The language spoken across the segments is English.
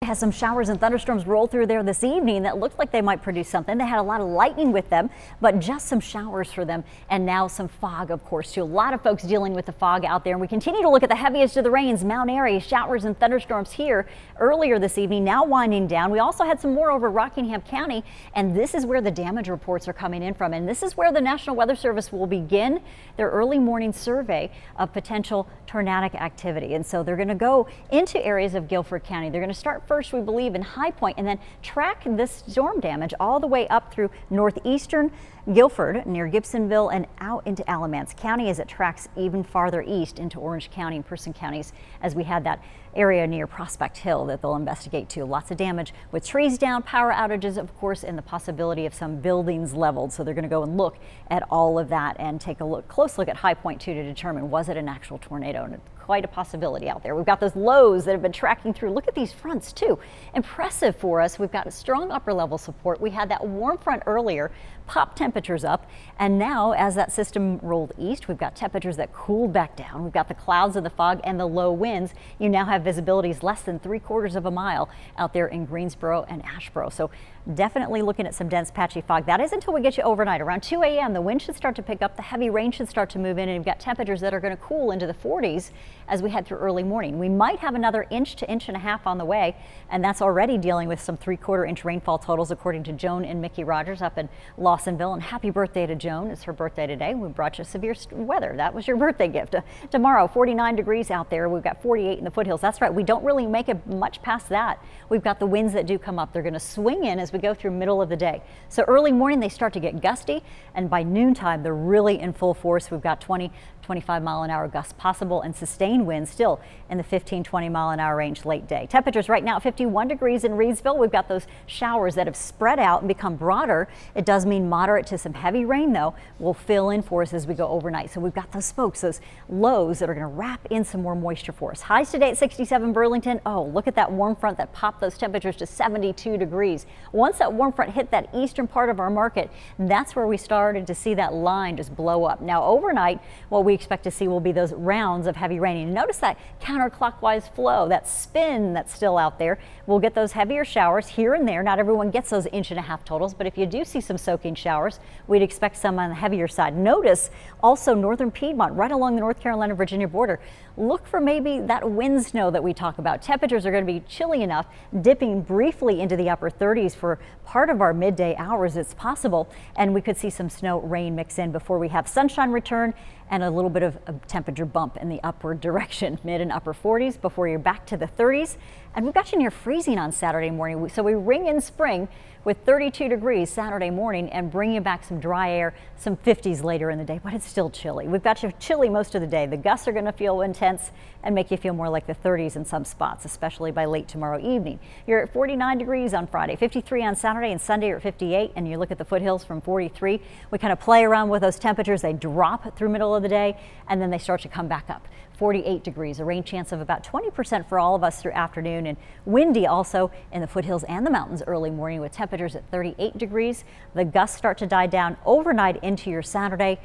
had some showers and thunderstorms roll through there this evening that looked like they might produce something. They had a lot of lightning with them, but just some showers for them. And now some fog, of course, too. A lot of folks dealing with the fog out there. And we continue to look at the heaviest of the rains. Mount Airy, showers and thunderstorms here earlier this evening, now winding down. We also had some more over Rockingham County, and this is where the damage reports are coming in from. And this is where the National Weather Service will begin their early morning survey of potential tornadic activity. And so they're going to go into areas of Guilford County. They're going to start first, we believe, in High Point, and then track this storm damage all the way up through northeastern Guilford near Gibsonville and out into Alamance County as it tracks even farther east into Orange County and Person counties, as we had that area near Prospect Hill that they'll investigate too. Lots of damage with trees down, power outages, of course, and the possibility of some buildings leveled. So they're going to go and look at all of that and take a close look at High Point too to determine, was it an actual tornado? And quite a possibility out there. We've got those lows that have been tracking through. Look at these fronts too. Impressive for us. We've got a strong upper level support. We had that warm front earlier, pop temperatures up, and now as that system rolled east, we've got temperatures that cooled back down. We've got the clouds and the fog and the low winds. You now have visibilities less than 3/4 of a mile out there in Greensboro and Asheboro. So definitely looking at some dense patchy fog. That is until we get you overnight. Around 2 a.m. the wind should start to pick up, the heavy rain should start to move in, and you've got temperatures that are going to cool into the 40s as we head through early morning. We might have another inch to inch and a half on the way, and that's already dealing with some 3/4 inch rainfall totals according to Joan and Mickey Rogers up in Lawsonville. And happy birthday to Joan. It's her birthday today. We brought you severe weather. That was your birthday gift. Tomorrow, 49 degrees out there. We've got 48 in the foothills. That's right. We don't really make it much past that. We've got the winds that do come up. They're going to swing in as we go through middle of the day. So early morning, they start to get gusty, and by noontime, they're really in full force. We've got 20-25 mile an hour gusts possible and sustained winds still in the 15-20 mile an hour range late day. Temperatures right now 51 degrees in Reidsville. We've got those showers that have spread out and become broader. It does mean moderate to some heavy rain, though, will fill in for us as we go overnight. So we've got those spokes, those lows that are going to wrap in some more moisture for us. Highs today at 67 Burlington. Oh, look at that warm front that popped those temperatures to 72 degrees. Once that warm front hit that eastern part of our market, that's where we started to see that line just blow up. Now overnight, what we expect to see will be those rounds of heavy rain. And notice that counterclockwise flow, that spin that's still out there. We'll get those heavier showers here and there. Not everyone gets those 1.5 inch totals, but if you do see some soaking showers, we'd expect some on the heavier side. Notice also northern Piedmont, right along the North Carolina-Virginia border. Look for maybe that wind snow that we talk about. Temperatures are going to be chilly enough, dipping briefly into the upper 30s for part of our midday hours. It's possible, and we could see some snow rain mix in before we have sunshine return and a little bit of a temperature bump in the upward direction, mid and upper 40s before you're back to the 30s. And we've got you near freezing on Saturday morning. So we ring in spring with 32 degrees Saturday morning and bring you back some dry air, some 50s later in the day, but it's still chilly. We've got you chilly most of the day. The gusts are going to feel intense and make you feel more like the 30s in some spots, especially by late tomorrow evening. You're at 49 degrees on Friday, 53 on Saturday, and Sunday you're at 58, and you look at the foothills from 43. We kind of play around with those temperatures. They drop through middle of the day, and then they start to come back up. 48 degrees, a rain chance of about 20% for all of us through afternoon, and windy also in the foothills and the mountains early morning with temperatures at 38 degrees. The gusts start to die down overnight into your Saturday,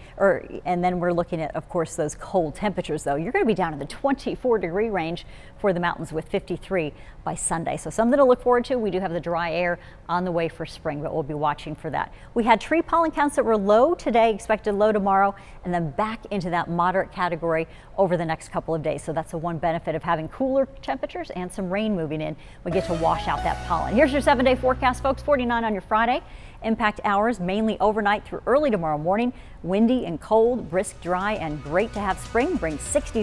and then we're looking at, of course, those cold temperatures though. You're going to be down in the 24-degree range for the mountains with 53 by Sunday. So something to look forward to. We do have the dry air on the way for spring, but we'll be watching for that. We had tree pollen counts that were low today, expected low tomorrow, and then back into that moderate category over the next couple of days. So that's the one benefit of having cooler temperatures and some rain moving in. We get to wash out that pollen. Here's your 7-day forecast, folks. 49 on your Friday. Impact hours mainly overnight through early tomorrow morning. Windy and cold, brisk, dry, and great to have spring. Bring 60